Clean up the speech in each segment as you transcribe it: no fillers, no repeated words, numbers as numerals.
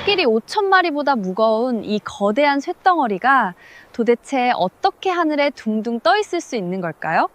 코끼리 5,000마리보다 무거운 이 거대한 쇳덩어리가 도대체 어떻게 하늘에 둥둥 떠 있을 수 있는 걸까요?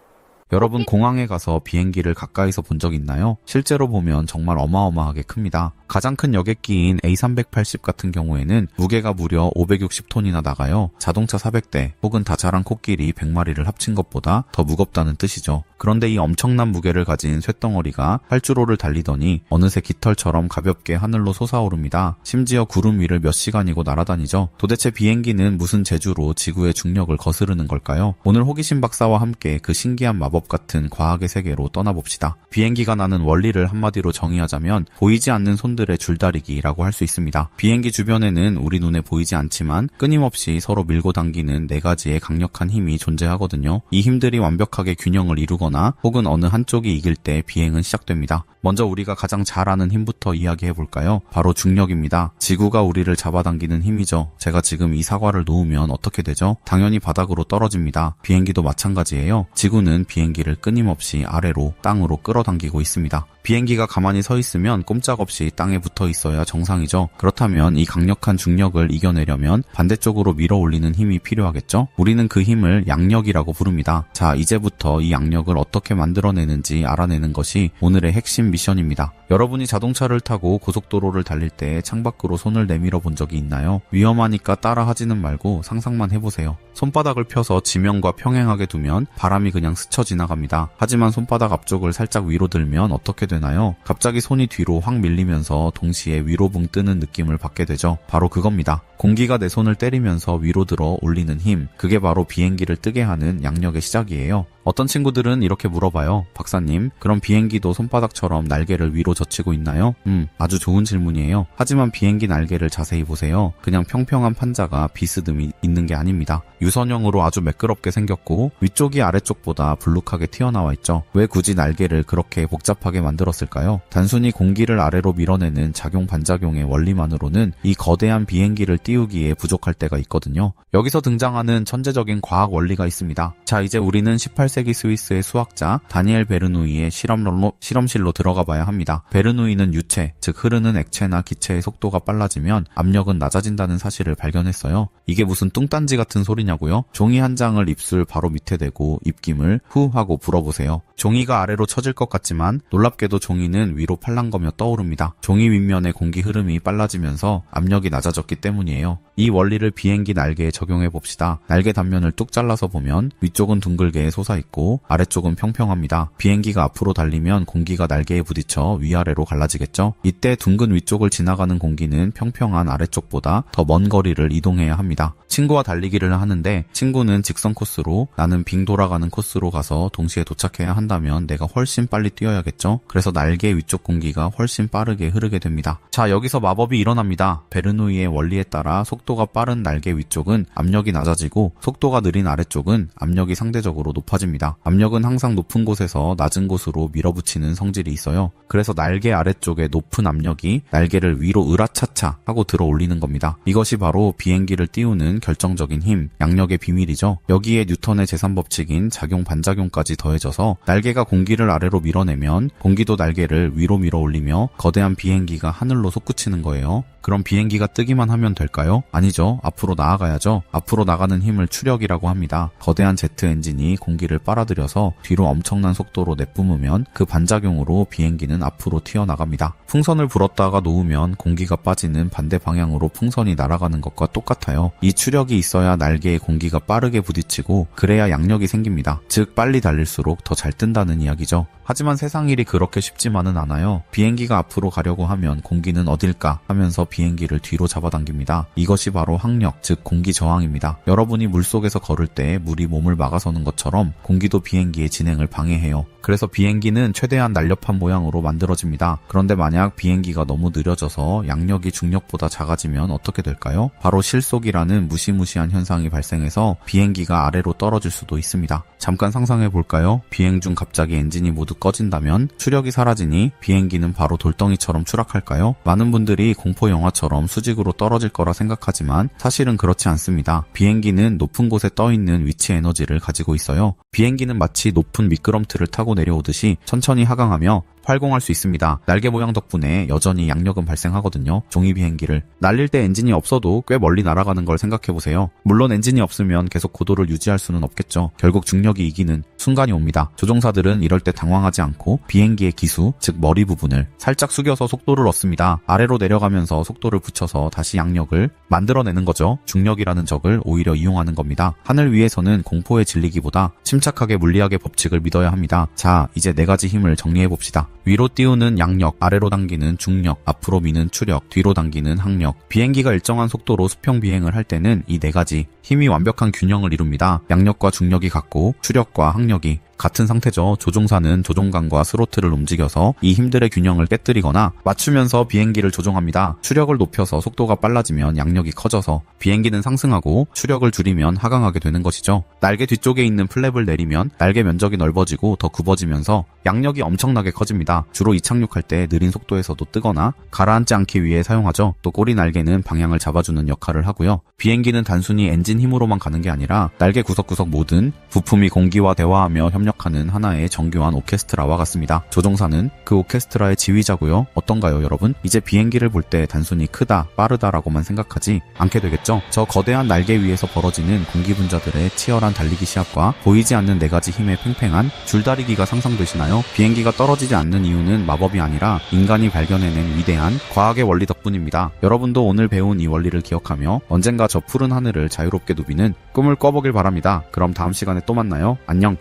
여러분 공항에 가서 비행기를 가까이서 본 적 있나요? 실제로 보면 정말 어마어마하게 큽니다. 가장 큰 여객기인 A380 같은 경우에는 무게가 무려 560톤이나 나가요. 자동차 400대 혹은 다 자란 코끼리 100마리를 합친 것보다 더 무겁다는 뜻이죠. 그런데 이 엄청난 무게를 가진 쇳덩어리가 활주로를 달리더니 어느새 깃털처럼 가볍게 하늘로 솟아오릅니다. 심지어 구름 위를 몇 시간이고 날아다니죠. 도대체 비행기는 무슨 재주로 지구의 중력을 거스르는 걸까요? 오늘 호기심 박사와 함께 그 신기한 마법 같은 과학의 세계로 떠나봅시다. 비행기가 나는 원리를 한마디로 정의하자면 보이지 않는 손들의 줄다리기라고 할 수 있습니다. 비행기 주변에는 우리 눈에 보이지 않지만 끊임없이 서로 밀고 당기는 4가지의 강력한 힘이 존재하거든요. 이 힘들이 완벽하게 균형을 이루거나 혹은 어느 한쪽이 이길 때 비행은 시작됩니다. 먼저 우리가 가장 잘 아는 힘부터 이야기해볼까요? 바로 중력입니다. 지구가 우리를 잡아당기는 힘이죠. 제가 지금 이 사과를 놓으면 어떻게 되죠? 당연히 바닥으로 떨어집니다. 비행기도 마찬가지예요. 지구는 비행기를 끊임없이 아래로 땅으로 끌어당기고 있습니다. 비행기가 가만히 서 있으면 꼼짝없이 땅에 붙어 있어야 정상이죠. 그렇다면 이 강력한 중력을 이겨내려면 반대쪽으로 밀어 올리는 힘이 필요하겠죠? 우리는 그 힘을 양력이라고 부릅니다. 자, 이제부터 이 양력을 어떻게 만들어내는지 알아내는 것이 오늘의 핵심 미션입니다. 여러분이 자동차를 타고 고속도로를 달릴 때 창밖으로 손을 내밀어 본 적이 있나요? 위험하니까 따라 하지는 말고 상상만 해보세요. 손바닥을 펴서 지면과 평행하게 두면 바람이 그냥 스쳐 지나갑니다. 하지만 손바닥 앞쪽을 살짝 위로 들면 어떻게 되나요? 갑자기 손이 뒤로 확 밀리면서 동시에 위로 붕 뜨는 느낌을 받게 되죠. 바로 그겁니다. 공기가 내 손을 때리면서 위로 들어 올리는 힘, 그게 바로 비행기를 뜨게 하는 양력의 시작이에요. 어떤 친구들은 이렇게 물어봐요. 박사님, 그럼 비행기도 손바닥처럼 날개를 위로 젖히고 있나요? 아주 좋은 질문이에요. 하지만 비행기 날개를 자세히 보세요. 그냥 평평한 판자가 비스듬히 있는 게 아닙니다. 유선형으로 아주 매끄럽게 생겼고 위쪽이 아래쪽보다 불룩하게 튀어나와 있죠. 왜 굳이 날개를 그렇게 복잡하게 만들었을까요? 단순히 공기를 아래로 밀어내는 작용 반작용의 원리만으로는 이 거대한 비행기를 띄우기에 부족할 때가 있거든요. 여기서 등장하는 천재적인 과학 원리가 있습니다. 자, 이제 우리는 18세기 스위스의 수학자 다니엘 베르누이의 실험실로 들어가 봐야 합니다. 베르누이는 유체, 즉 흐르는 액체나 기체의 속도가 빨라지면 압력은 낮아진다는 사실을 발견했어요. 이게 무슨 뚱딴지 같은 소리냐고요? 종이 한 장을 입술 바로 밑에 대고 입김을 후 하고 불어보세요. 종이가 아래로 처질 것 같지만 놀랍게도 종이는 위로 팔랑거며 떠오릅니다. 종이 윗면의 공기 흐름이 빨라지면서 압력이 낮아졌기 때문이에요. 이 원리를 비행기 날개에 적용해 봅시다. 날개 단면을 뚝 잘라서 보면 위쪽은 둥글게 솟아있고 아래쪽은 평평합니다. 비행기가 앞으로 달리면 공기가 날개에 부딪혀 위아래로 갈라지겠죠? 이때 둥근 위쪽을 지나가는 공기는 평평한 아래쪽보다 더 먼 거리를 이동해야 합니다. 친구와 달리기를 하는데 친구는 직선 코스로, 나는 빙 돌아가는 코스로 가서 동시에 도착해야 한다면 내가 훨씬 빨리 뛰어야겠죠? 그래서 날개 위쪽 공기가 훨씬 빠르게 흐르게 됩니다. 자, 여기서 마법이 일어납니다. 베르누이의 원리에 따라 속도가 빠른 날개 위쪽은 압력이 낮아지고 속도가 느린 아래쪽은 압력이 상대적으로 높아집니다. 압력은 항상 높은 곳에서 낮은 곳으로 밀어붙이는 성질이 있어요. 그래서 날개 아래쪽에 높은 압력이 날개를 위로 으라차차 하고 들어 올리는 겁니다. 이것이 바로 비행기를 띄우는 결정적인 힘, 양력의 비밀이죠. 여기에 뉴턴의 제3법칙인 작용 반작용까지 더해져서 날개가 공기를 아래로 밀어내면 공기도 날개를 위로 밀어 올리며 거대한 비행기가 하늘로 솟구치는 거예요. 그럼 비행기가 뜨기만 하면 될까요? 아니죠. 앞으로 나아가야죠. 앞으로 나가는 힘을 추력이라고 합니다. 거대한 제트 엔진이 공기를 빨아들여서 뒤로 엄청난 속도로 내뿜으면 그 반작용으로 비행기는 앞으로 튀어나갑니다. 풍선을 불었다가 놓으면 공기가 빠지는 반대 방향으로 풍선이 날아가는 것과 똑같아요. 이 추력이 있어야 날개에 공기가 빠르게 부딪히고 그래야 양력이 생깁니다. 즉 빨리 달릴수록 더 잘 뜬다는 이야기죠. 하지만 세상 일이 그렇게 쉽지만은 않아요. 비행기가 앞으로 가려고 하면 공기는 어딜까 하면서 비행기를 뒤로 잡아당깁니다. 이것이 바로 항력, 즉 공기 저항입니다. 여러분이 물속에서 걸을 때 물이 몸을 막아서는 것처럼 공기도 비행기의 진행을 방해해요. 그래서 비행기는 최대한 날렵한 모양으로 만들어집니다. 그런데 만약 비행기가 너무 느려져서 양력이 중력보다 작아지면 어떻게 될까요? 바로 실속이라는 무시무시한 현상이 발생해서 비행기가 아래로 떨어질 수도 있습니다. 잠깐 상상해 볼까요? 비행 중 갑자기 엔진이 모두 꺼진다면 추력이 사라지니 비행기는 바로 돌덩이처럼 추락할까요? 많은 분들이 공포 영화처럼 수직으로 떨어질 거라 생각하지만 사실은 그렇지 않습니다. 비행기는 높은 곳에 떠있는 위치 에너지를 가지고 있어요. 비행기는 마치 높은 미끄럼틀을 타고 내려오듯이 천천히 하강하며 활공할 수 있습니다. 날개 모양 덕분에 여전히 양력은 발생하거든요. 종이 비행기를 날릴 때 엔진이 없어도 꽤 멀리 날아가는 걸 생각해보세요. 물론 엔진이 없으면 계속 고도를 유지할 수는 없겠죠. 결국 중력이 이기는 순간이 옵니다. 조종사들은 이럴 때 당황하지 않고 비행기의 기수, 즉 머리 부분을 살짝 숙여서 속도를 얻습니다. 아래로 내려가면서 속도를 붙여서 다시 양력을 만들어내는 거죠. 중력이라는 적을 오히려 이용하는 겁니다. 하늘 위에서는 공포에 질리기보다 침착하게 물리학의 법칙을 믿어야 합니다. 자, 이제 4가지 힘을 정리해봅시다. 위로 띄우는 양력, 아래로 당기는 중력, 앞으로 미는 추력, 뒤로 당기는 항력. 비행기가 일정한 속도로 수평 비행을 할 때는 이 4가지 힘이 완벽한 균형을 이룹니다. 양력과 중력이 같고 추력과 항력이 같은 상태죠. 조종사는 조종관과 스로틀을 움직여서 이 힘들의 균형을 깨뜨리거나 맞추면서 비행기를 조종합니다. 추력을 높여서 속도가 빨라지면 양력이 커져서 비행기는 상승하고 추력을 줄이면 하강하게 되는 것이죠. 날개 뒤쪽에 있는 플랩을 내리면 날개 면적이 넓어지고 더 굽어지면서 양력이 엄청나게 커집니다. 주로 이착륙할 때 느린 속도에서도 뜨거나 가라앉지 않기 위해 사용하죠. 또 꼬리 날개는 방향을 잡아주는 역할을 하고요. 비행기는 단순히 엔진 힘으로만 가는 게 아니라 날개 구석구석 모든 부품이 공기와 대화하며 협력하는 하나의 정교한 오케스트라와 같습니다. 조종사는 그 오케스트라의 지휘자고요. 어떤가요, 여러분? 이제 비행기를 볼 때 단순히 크다, 빠르다라고만 생각하지 않게 되겠죠? 저 거대한 날개 위에서 벌어지는 공기분자들의 치열한 달리기 시합과 보이지 않는 4가지 힘의 팽팽한 줄다리기가 상상되시나요? 비행기가 떨어지지 않는 이유는 마법이 아니라 인간이 발견해낸 위대한 과학의 원리 덕분입니다. 여러분도 오늘 배운 이 원리를 기억하며 언젠가 저 푸른 하늘을 자유롭게 누비는 꿈을 꿔보길 바랍니다. 그럼 다음 시간에 또 만나요. 안녕.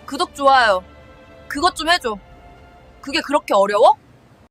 구독, 좋아요. 그것 좀 해줘. 그게 그렇게 어려워?